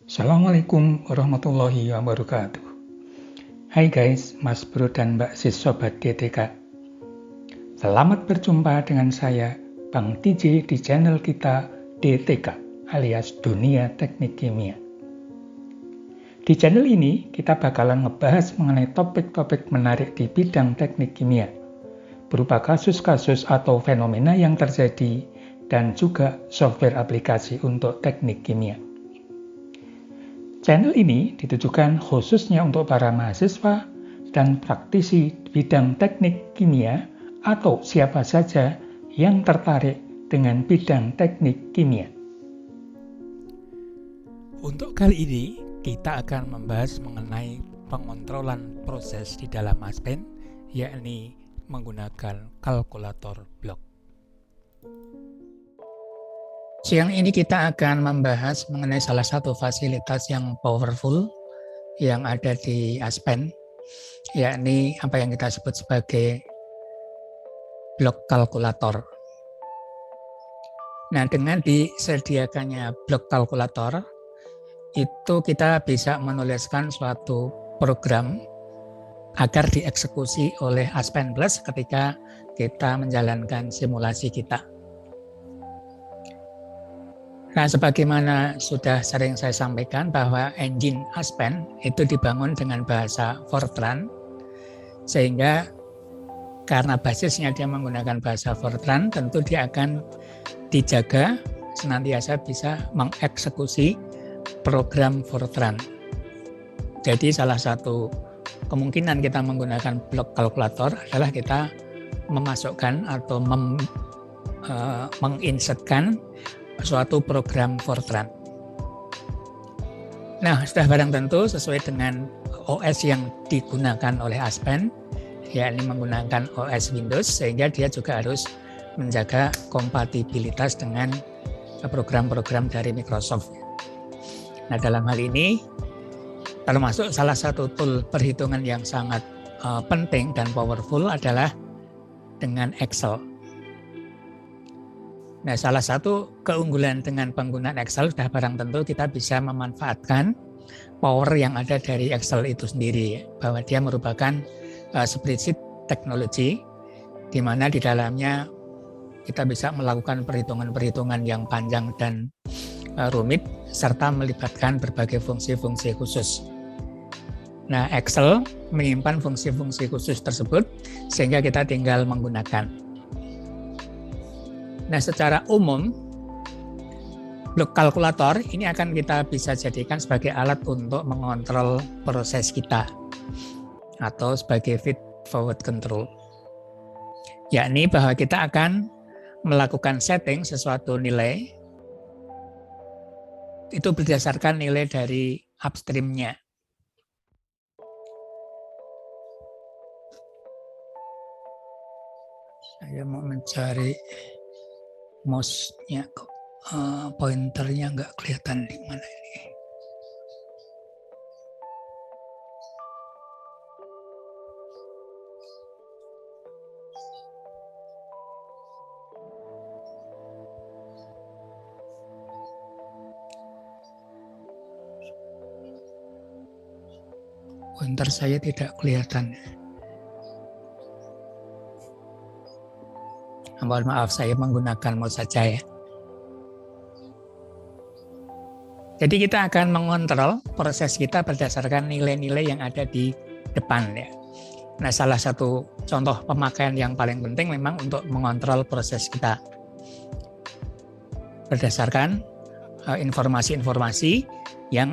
Assalamualaikum warahmatullahi wabarakatuh. Hai guys, Mas Bro dan Mbak Sis Sobat DTK. Selamat berjumpa dengan saya, Bang TJ di channel kita DTK alias Dunia Teknik Kimia. Di channel ini kita bakalan ngebahas mengenai topik-topik menarik di bidang teknik kimia, berupa kasus-kasus atau fenomena yang terjadi dan juga software aplikasi untuk teknik kimia. Channel ini ditujukan khususnya untuk para mahasiswa dan praktisi bidang teknik kimia atau siapa saja yang tertarik dengan bidang teknik kimia. Untuk kali ini, kita akan membahas mengenai pengontrolan proses di dalam Aspen, yakni menggunakan kalkulator blok. Siang ini kita akan membahas mengenai salah satu fasilitas yang powerful yang ada di Aspen, yakni apa yang kita sebut sebagai blok kalkulator. Nah, dengan disediakannya blok kalkulator, itu kita bisa menuliskan suatu program agar dieksekusi oleh Aspen Plus ketika kita menjalankan simulasi kita. Nah, sebagaimana sudah sering saya sampaikan bahwa engine Aspen itu dibangun dengan bahasa Fortran, sehingga karena basisnya dia menggunakan bahasa Fortran, tentu dia akan dijaga senantiasa bisa mengeksekusi program Fortran. Jadi salah satu kemungkinan kita menggunakan blok kalkulator adalah kita memasukkan atau menginsertkan suatu program Fortran. Nah, sudah barang tentu sesuai dengan OS yang digunakan oleh Aspen, yakni menggunakan OS Windows, sehingga dia juga harus menjaga kompatibilitas dengan program-program dari Microsoft. Nah, dalam hal ini, termasuk salah satu tool perhitungan yang sangat penting dan powerful adalah dengan Excel. Nah, salah satu keunggulan dengan penggunaan Excel sudah barang tentu kita bisa memanfaatkan power yang ada dari Excel itu sendiri, bahwa dia merupakan spreadsheet teknologi, di mana di dalamnya kita bisa melakukan perhitungan-perhitungan yang panjang dan rumit, serta melibatkan berbagai fungsi-fungsi khusus. Nah, Excel menyimpan fungsi-fungsi khusus tersebut, sehingga kita tinggal menggunakan. Nah, secara umum, blok kalkulator ini akan kita bisa jadikan sebagai alat untuk mengontrol proses kita atau sebagai feed forward control. Yakni bahwa kita akan melakukan setting sesuatu nilai itu berdasarkan nilai dari upstream-nya. Saya mau mencari mouse-nya, pointernya nggak kelihatan di mana ini. Pointer saya tidak kelihatan. Mohon maaf, saya menggunakan mouse saja ya. Jadi kita akan mengontrol proses kita berdasarkan nilai-nilai yang ada di depan ya. Nah, salah satu contoh pemakaian yang paling penting memang untuk mengontrol proses kita berdasarkan informasi-informasi yang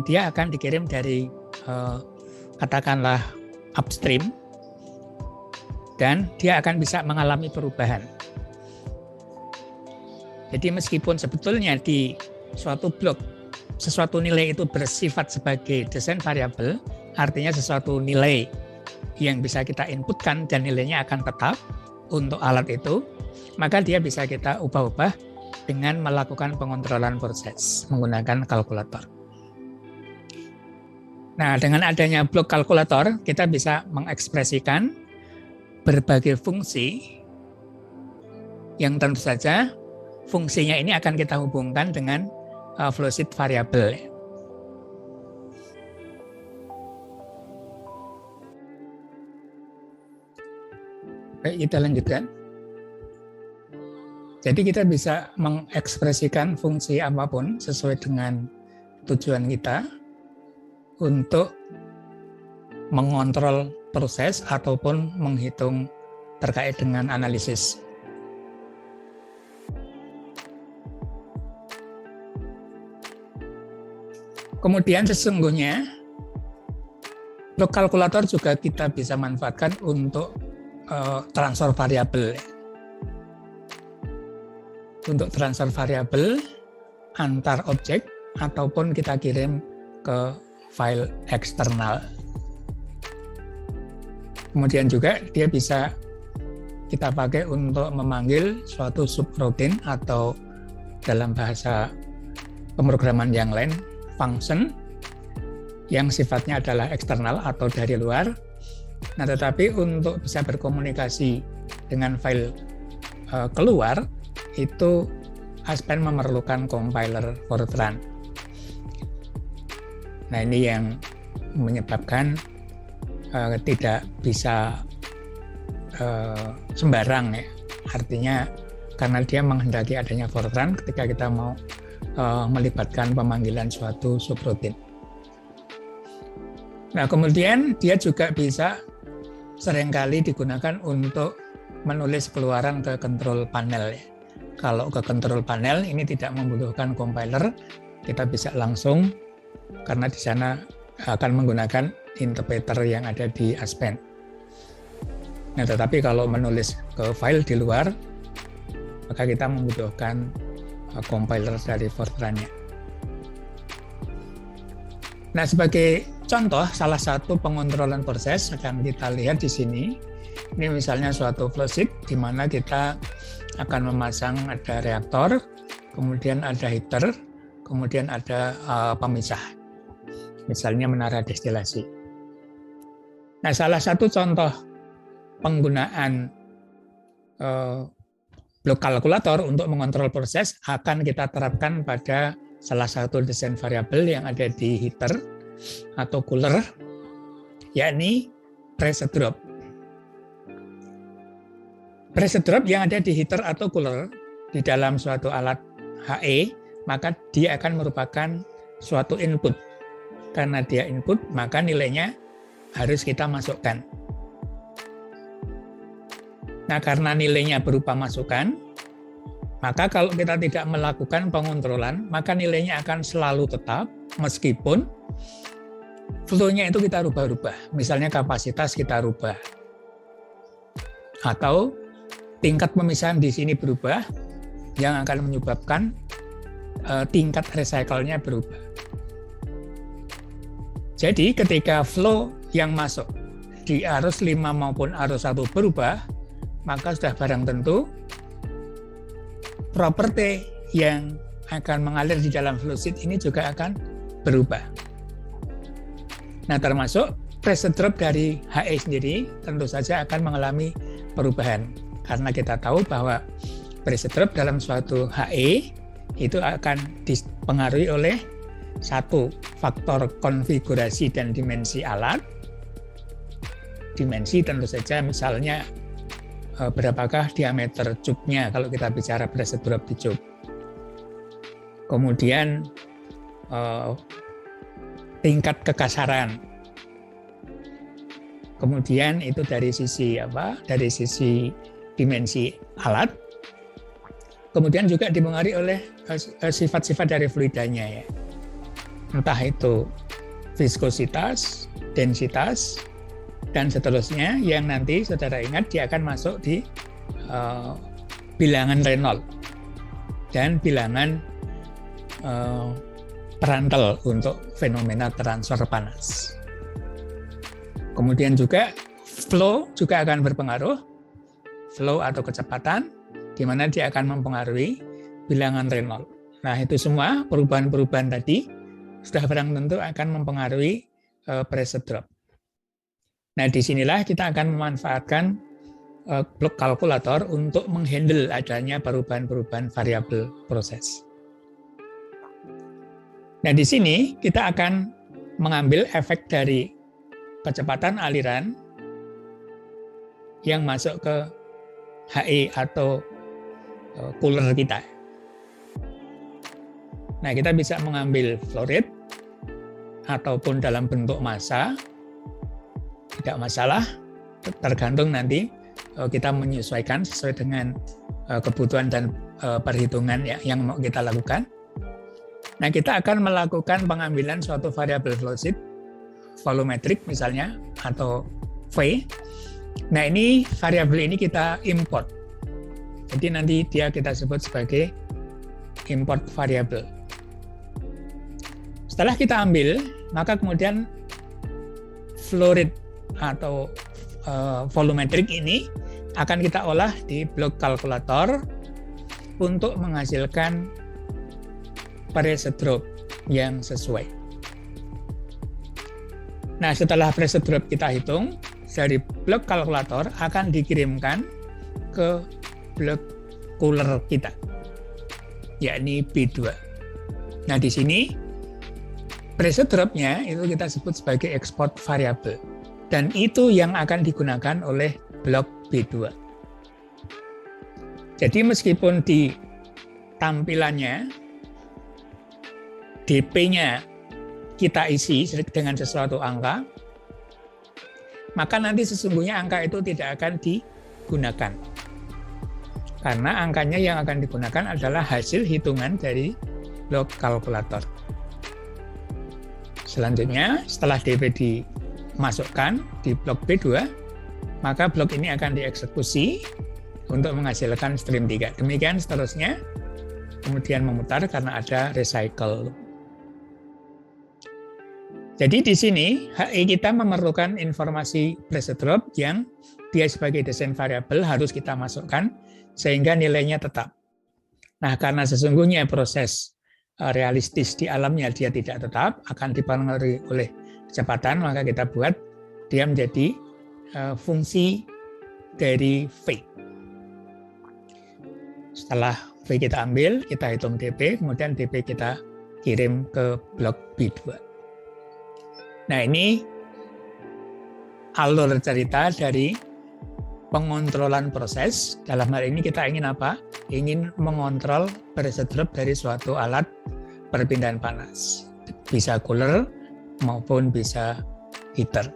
dia akan dikirim dari katakanlah upstream, dan dia akan bisa mengalami perubahan. Jadi meskipun sebetulnya di suatu blok sesuatu nilai itu bersifat sebagai desain variabel, artinya sesuatu nilai yang bisa kita inputkan dan nilainya akan tetap untuk alat itu, maka dia bisa kita ubah-ubah dengan melakukan pengontrolan proses menggunakan kalkulator. Nah, dengan adanya blok kalkulator, kita bisa mengekspresikan berbagai fungsi yang tentu saja fungsinya ini akan kita hubungkan dengan flowsheet variabel. Baik, kita lanjutkan. Jadi kita bisa mengekspresikan fungsi apapun sesuai dengan tujuan kita untuk mengontrol proses ataupun menghitung terkait dengan analisis. Kemudian sesungguhnya blok kalkulator juga kita bisa manfaatkan untuk transfer variabel. Untuk transfer variabel antar objek ataupun kita kirim ke file eksternal. Kemudian juga dia bisa kita pakai untuk memanggil suatu subroutine atau dalam bahasa pemrograman yang lain function yang sifatnya adalah eksternal atau dari luar. Nah, tetapi untuk bisa berkomunikasi dengan file keluar itu Aspen memerlukan compiler Fortran. Nah, ini yang menyebabkan tidak bisa sembarang ya. Artinya karena dia menghendaki adanya Fortran ketika kita mau melibatkan pemanggilan suatu subroutine. Nah, kemudian dia juga bisa seringkali digunakan untuk menulis keluaran ke control panel ya. Kalau ke control panel ini tidak membutuhkan compiler, kita bisa langsung karena di sana akan menggunakan interpreter yang ada di Aspen. Nah, tetapi kalau menulis ke file di luar, maka kita membutuhkan compiler dari Fortran-nya. Nah, sebagai contoh, salah satu pengontrolan proses akan kita lihat di sini. Ini misalnya suatu flowsheet di mana kita akan memasang ada reaktor, kemudian ada heater, kemudian ada pemisah. Misalnya menara destilasi. Nah, salah satu contoh penggunaan blok kalkulator untuk mengontrol proses akan kita terapkan pada salah satu desain variabel yang ada di heater atau cooler, yakni pressure drop. Pressure drop yang ada di heater atau cooler di dalam suatu alat HE, maka dia akan merupakan suatu input. Karena dia input, maka nilainya harus kita masukkan. Nah, karena nilainya berupa masukan, maka kalau kita tidak melakukan pengontrolan, maka nilainya akan selalu tetap meskipun flow-nya itu kita rubah-rubah. Misalnya kapasitas kita rubah. Atau tingkat pemisahan di sini berubah, yang akan menyebabkan tingkat recycle-nya berubah. Jadi ketika flow yang masuk di arus 5 maupun arus 1 berubah, maka sudah barang tentu properti yang akan mengalir di dalam flowsheet ini juga akan berubah. Nah, termasuk pressure drop dari HE sendiri tentu saja akan mengalami perubahan. Karena kita tahu bahwa pressure drop dalam suatu HE itu akan dipengaruhi oleh satu faktor konfigurasi dan dimensi alat. Dimensi tentu saja misalnya berapakah diameter tube-nya kalau kita bicara pressure drop di tube. Kemudian tingkat kekasaran. Kemudian itu dari sisi apa? Dari sisi dimensi alat. Kemudian juga dipengaruhi oleh sifat-sifat dari fluidanya ya. Entah itu viskositas, densitas, dan seterusnya yang nanti saudara ingat dia akan masuk di bilangan Reynolds dan bilangan Prandtl untuk fenomena transfer panas. Kemudian juga flow juga akan berpengaruh, flow atau kecepatan, di mana dia akan mempengaruhi bilangan Reynolds. Nah, itu semua perubahan-perubahan tadi sudah barang tentu akan mempengaruhi pressure drop. Nah, disinilah kita akan memanfaatkan blok kalkulator untuk menghandle adanya perubahan-perubahan variabel proses. Nah, di sini kita akan mengambil efek dari kecepatan aliran yang masuk ke HE atau cooler kita. Nah, kita bisa mengambil flow rate ataupun dalam bentuk massa, tidak masalah, tergantung nanti kita menyesuaikan sesuai dengan kebutuhan dan perhitungan yang mau kita lakukan. Nah, kita akan melakukan pengambilan suatu variabel flow sheet, volumetric misalnya, atau V. Nah, ini variabel ini kita import. Jadi nanti dia kita sebut sebagai import variable. Setelah kita ambil, maka kemudian flow rate atau volumetric ini akan kita olah di blok kalkulator untuk menghasilkan pressure drop yang sesuai. Nah, setelah pressure drop kita hitung, dari blok kalkulator akan dikirimkan ke blok cooler kita, yakni B2. Nah, di sini pressure drop-nya itu kita sebut sebagai export variable. Dan itu yang akan digunakan oleh blok B2. Jadi meskipun di tampilannya DP-nya kita isi dengan sesuatu angka, maka nanti sesungguhnya angka itu tidak akan digunakan. Karena angkanya yang akan digunakan adalah hasil hitungan dari blok kalkulator. Selanjutnya, setelah DP dimasukkan di blok B2, maka blok ini akan dieksekusi untuk menghasilkan stream 3. Demikian seterusnya, kemudian memutar karena ada recycle. Jadi di sini, HI kita memerlukan informasi pressure drop yang dia sebagai desain variabel harus kita masukkan sehingga nilainya tetap. Nah, karena sesungguhnya proses realistis di alamnya dia tidak tetap, akan dipengaruhi oleh kecepatan, maka kita buat dia menjadi fungsi dari V. Setelah V kita ambil, kita hitung DP, kemudian DP kita kirim ke blok B2. Nah, ini alur cerita dari pengontrolan proses. Dalam hal ini kita ingin apa? Ingin mengontrol pressure drop dari suatu alat perpindahan panas. Bisa cooler maupun bisa heater.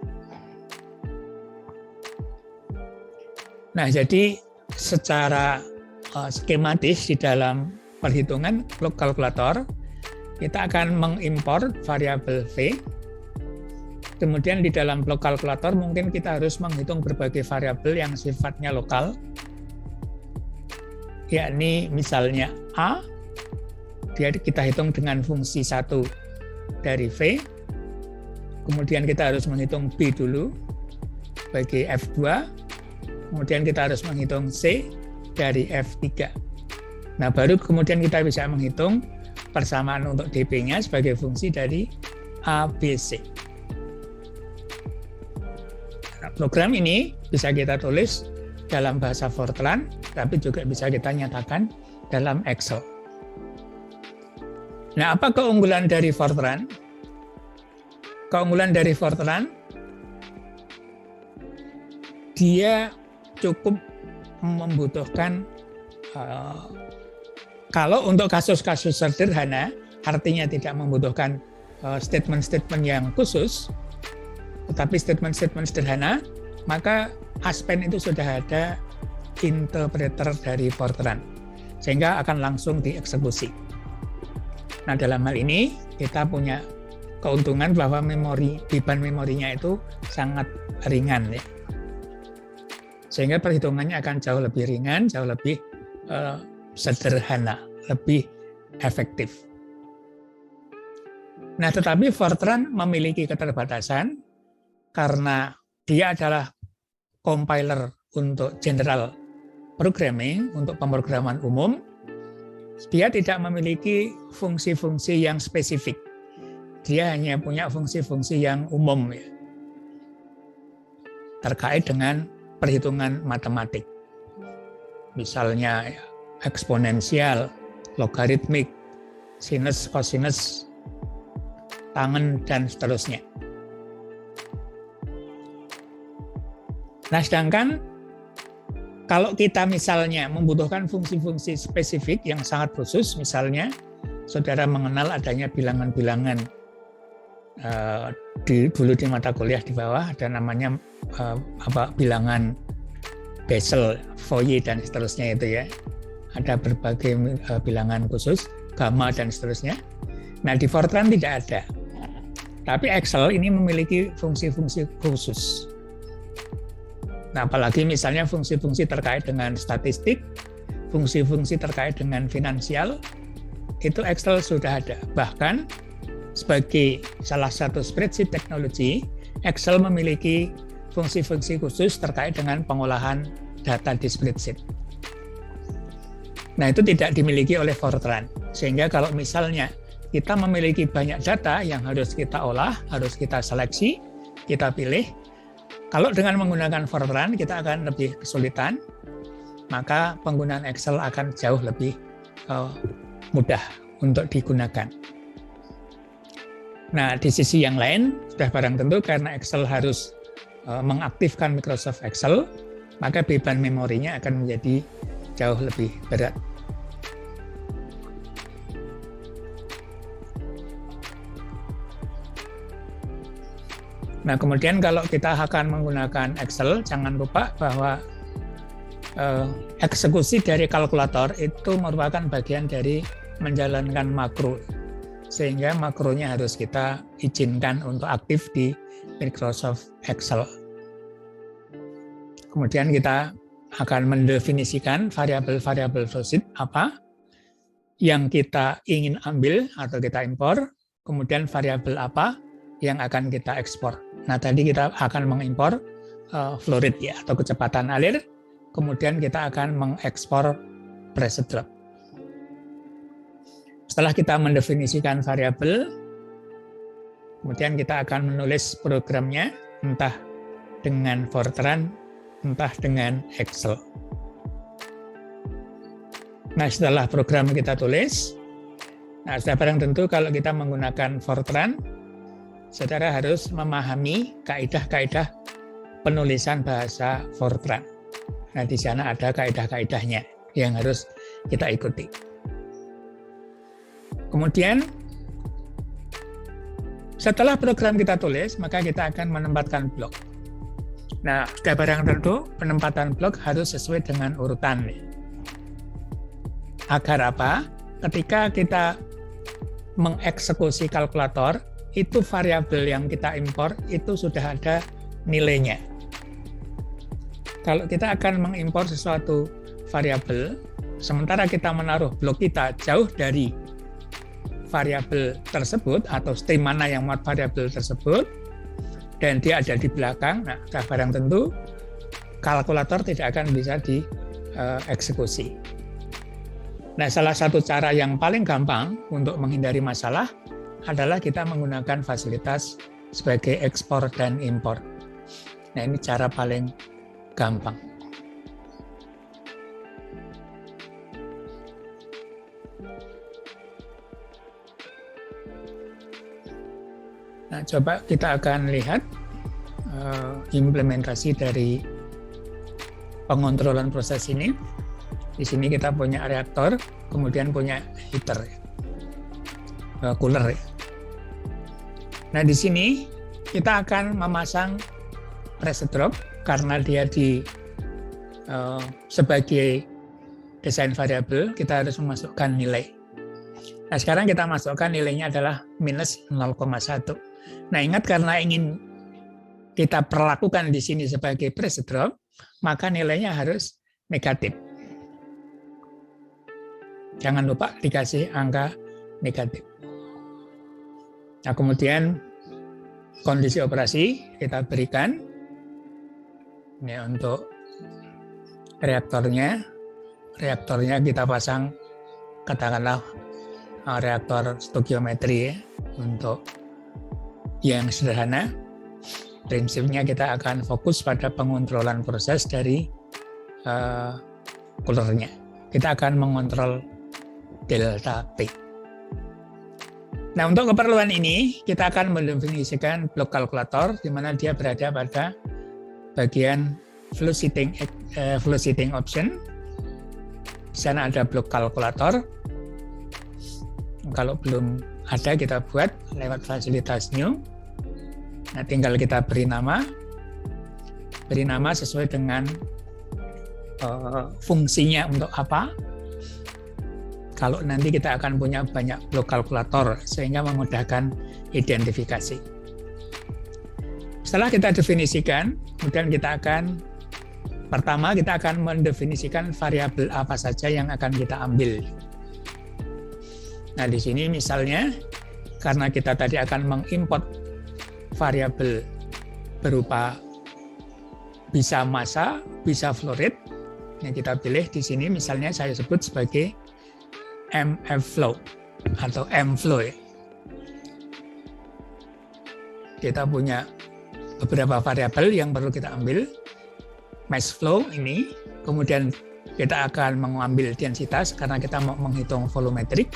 Nah, jadi secara skematis di dalam perhitungan blok kalkulator, kita akan mengimpor variabel V. Kemudian di dalam blok kalkulator mungkin kita harus menghitung berbagai variabel yang sifatnya lokal, yakni misalnya A, dia kita hitung dengan fungsi 1 dari V, kemudian kita harus menghitung B dulu sebagai F2, kemudian kita harus menghitung C dari F3. Nah, baru kemudian kita bisa menghitung persamaan untuk DP-nya sebagai fungsi dari ABC. Program ini bisa kita tulis dalam bahasa Fortran, tapi juga bisa kita nyatakan dalam Excel. Nah, apa keunggulan dari Fortran? Keunggulan dari Fortran, dia cukup membutuhkan, kalau untuk kasus-kasus sederhana, artinya tidak membutuhkan statement-statement yang khusus, tetapi statement-statement sederhana, maka Aspen itu sudah ada interpreter dari Fortran, sehingga akan langsung dieksekusi. Nah, dalam hal ini kita punya keuntungan bahwa beban memorinya itu sangat ringan, ya. Sehingga perhitungannya akan jauh lebih ringan, jauh lebih sederhana, lebih efektif. Nah, tetapi Fortran memiliki keterbatasan karena dia adalah compiler untuk general programming, untuk pemrograman umum. Dia tidak memiliki fungsi-fungsi yang spesifik. Dia hanya punya fungsi-fungsi yang umum, ya, terkait dengan perhitungan matematik. Misalnya ya, eksponensial, logaritmik, sinus, kosinus, tangen, dan seterusnya. Nah, sedangkan Kalau kita misalnya membutuhkan fungsi-fungsi spesifik yang sangat khusus, misalnya saudara mengenal adanya bilangan-bilangan dulu di mata kuliah di bawah ada namanya bilangan Bessel, Fourier dan seterusnya itu ya. Ada berbagai bilangan khusus, gamma dan seterusnya. Nah di Fortran tidak ada. Tapi Excel ini memiliki fungsi-fungsi khusus. Nah, apalagi misalnya fungsi-fungsi terkait dengan statistik, fungsi-fungsi terkait dengan finansial, itu Excel sudah ada. Bahkan sebagai salah satu spreadsheet teknologi, Excel memiliki fungsi-fungsi khusus terkait dengan pengolahan data di spreadsheet. Nah, itu tidak dimiliki oleh Fortran. Sehingga kalau misalnya kita memiliki banyak data yang harus kita olah, harus kita seleksi, kita pilih, kalau dengan menggunakan Fortran kita akan lebih kesulitan, maka penggunaan Excel akan jauh lebih mudah untuk digunakan. Nah, di sisi yang lain, sudah barang tentu karena Excel harus mengaktifkan Microsoft Excel, maka beban memorinya akan menjadi jauh lebih berat. Nah, kemudian kalau kita akan menggunakan Excel, jangan lupa bahwa eksekusi dari kalkulator itu merupakan bagian dari menjalankan makro. Sehingga makronya harus kita izinkan untuk aktif di Microsoft Excel. Kemudian kita akan mendefinisikan variabel-variabel flowsheet apa yang kita ingin ambil atau kita impor, kemudian variabel apa yang akan kita ekspor. Nah, tadi kita akan mengimpor flow rate ya, atau kecepatan alir, kemudian kita akan mengekspor pressure drop. Setelah kita mendefinisikan variabel, kemudian kita akan menulis programnya, entah dengan Fortran, entah dengan Excel. Nah, setelah program kita tulis, nah sudah barang tentu kalau kita menggunakan Fortran, saudara harus memahami kaidah-kaidah penulisan bahasa Fortran. Nah, di sana ada kaidah-kaidahnya yang harus kita ikuti. Kemudian, setelah program kita tulis, maka kita akan menempatkan blok. Nah, sudah barang tentu penempatan blok harus sesuai dengan urutan. Agar apa? Ketika kita mengeksekusi kalkulator, itu variabel yang kita impor itu sudah ada nilainya. Kalau kita akan mengimpor sesuatu variabel, sementara kita menaruh blok kita jauh dari variabel tersebut atau stream mana yang muat variabel tersebut, dan dia ada di belakang, nah barang tentu kalkulator tidak akan bisa dieksekusi. Nah, salah satu cara yang paling gampang untuk menghindari masalah adalah kita menggunakan fasilitas sebagai ekspor dan impor. Nah, ini cara paling gampang. Nah, coba kita akan lihat implementasi dari pengontrolan proses ini. Di sini kita punya reaktor, kemudian punya heater, cooler. Nah, di sini kita akan memasang pressure drop karena dia sebagai desain variabel, kita harus memasukkan nilai. Nah, sekarang kita masukkan nilainya adalah minus 0,1. Nah, ingat karena ingin kita perlakukan di sini sebagai pressure drop, maka nilainya harus negatif. Jangan lupa dikasih angka negatif. Nah, kemudian kondisi operasi kita berikan ini untuk reaktornya. Reaktornya kita pasang katakanlah reaktor stokiometri ya, untuk yang sederhana. Prinsipnya kita akan fokus pada pengontrolan proses dari coolernya. Kita akan mengontrol delta P. Nah, untuk keperluan ini, kita akan mendefinisikan blok kalkulator, di mana dia berada pada bagian flow seating option. Di sana ada blok kalkulator. Kalau belum ada, kita buat lewat fasilitas new. Nah, tinggal kita beri nama sesuai dengan fungsinya untuk apa. Kalau nanti kita akan punya banyak blok kalkulator sehingga memudahkan identifikasi. Setelah kita definisikan, kemudian pertama kita akan mendefinisikan variabel apa saja yang akan kita ambil. Nah, di sini misalnya karena kita tadi akan mengimport variabel berupa bisa massa, bisa flow rate, yang kita pilih di sini misalnya saya sebut sebagai mflow atau mflow ya. Kita punya beberapa variabel yang perlu kita ambil. Mass flow ini, kemudian kita akan mengambil densitas karena kita mau menghitung volumetrik.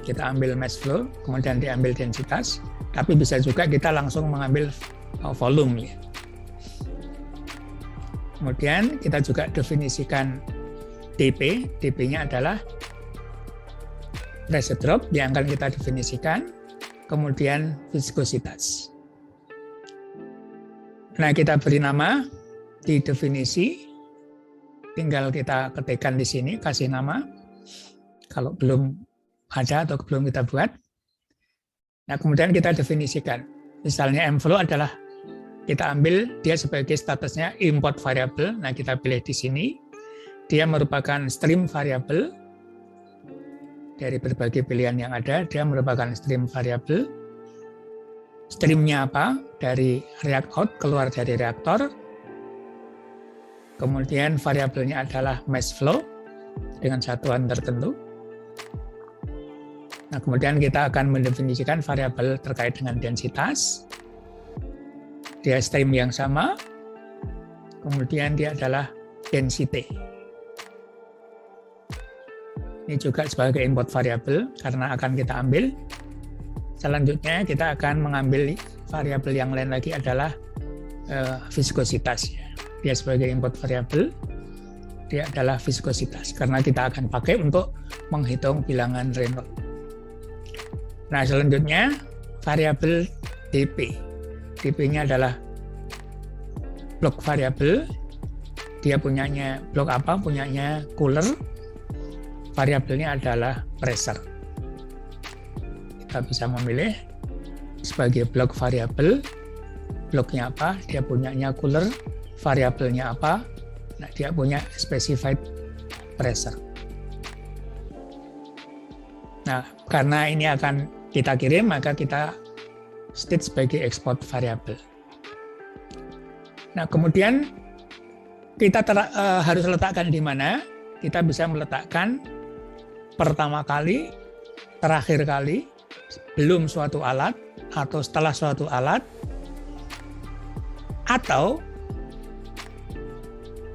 Kita ambil mass flow, kemudian diambil densitas, tapi bisa juga kita langsung mengambil volume ya. Kemudian kita juga definisikan dP, dP-nya adalah pressure drop yang akan kita definisikan, kemudian viskositas. Nah, kita beri nama di definisi, tinggal kita ketikkan di sini, kasih nama. Kalau belum ada atau belum kita buat. Nah, kemudian kita definisikan. Misalnya mflow adalah kita ambil dia sebagai statusnya import variable. Nah, kita pilih di sini. Dia merupakan stream variable dari berbagai pilihan yang ada. Dia merupakan stream variable. Streamnya apa? Dari react out, keluar dari reaktor. Kemudian variabelnya adalah mass flow dengan satuan tertentu. Nah, kemudian kita akan mendefinisikan variabel terkait dengan densitas. Dia stream yang sama. Kemudian dia adalah density. Ini juga sebagai input variabel karena akan kita ambil. Selanjutnya kita akan mengambil variabel yang lain lagi adalah viskositas. Dia sebagai input variabel. Dia adalah viskositas karena kita akan pakai untuk menghitung bilangan Reynolds. Nah, selanjutnya variabel dP. dP-nya adalah blok variabel. Dia punyanya blok apa? Punyanya cooler. Variabelnya adalah pressure. Kita bisa memilih sebagai blok variabel. Bloknya apa? Dia punyanya cooler. Variabelnya apa? Nah, dia punya specified pressure. Nah, karena ini akan kita kirim, maka kita state sebagai export variable. Nah, kemudian kita harus letakkan di mana? Kita bisa meletakkan pertama kali, terakhir kali, belum suatu alat, atau setelah suatu alat, atau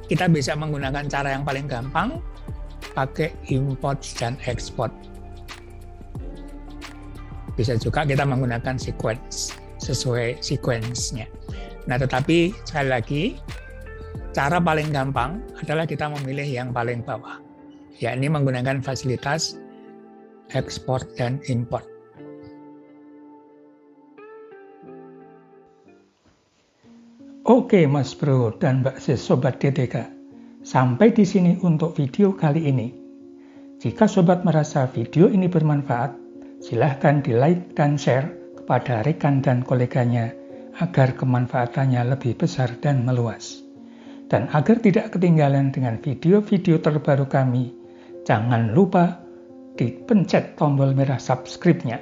kita bisa menggunakan cara yang paling gampang, pakai import dan export. Bisa juga kita menggunakan sequence, sesuai sequence-nya. Nah, tetapi sekali lagi, cara paling gampang adalah kita memilih yang paling bawah, yakni menggunakan fasilitas ekspor dan import. Oke Mas Bro dan Mbak Sis Sobat DTK, sampai di sini untuk video kali ini. Jika Sobat merasa video ini bermanfaat, silahkan di-like dan share kepada rekan dan koleganya agar kemanfaatannya lebih besar dan meluas. Dan agar tidak ketinggalan dengan video-video terbaru kami, jangan lupa dipencet tombol merah subscribe-nya.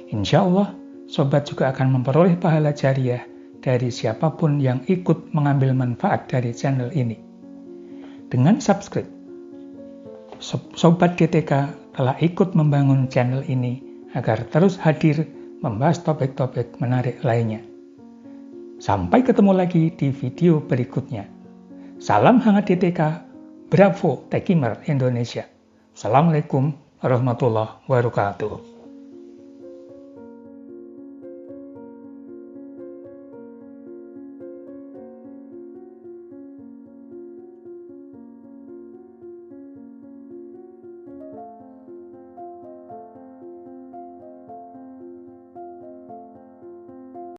Insya Allah, Sobat juga akan memperoleh pahala jariah dari siapapun yang ikut mengambil manfaat dari channel ini. Dengan subscribe, Sobat DTK telah ikut membangun channel ini agar terus hadir membahas topik-topik menarik lainnya. Sampai ketemu lagi di video berikutnya. Salam hangat DTK, Bravo Techimer Indonesia. Assalamualaikum warahmatullahi wabarakatuh.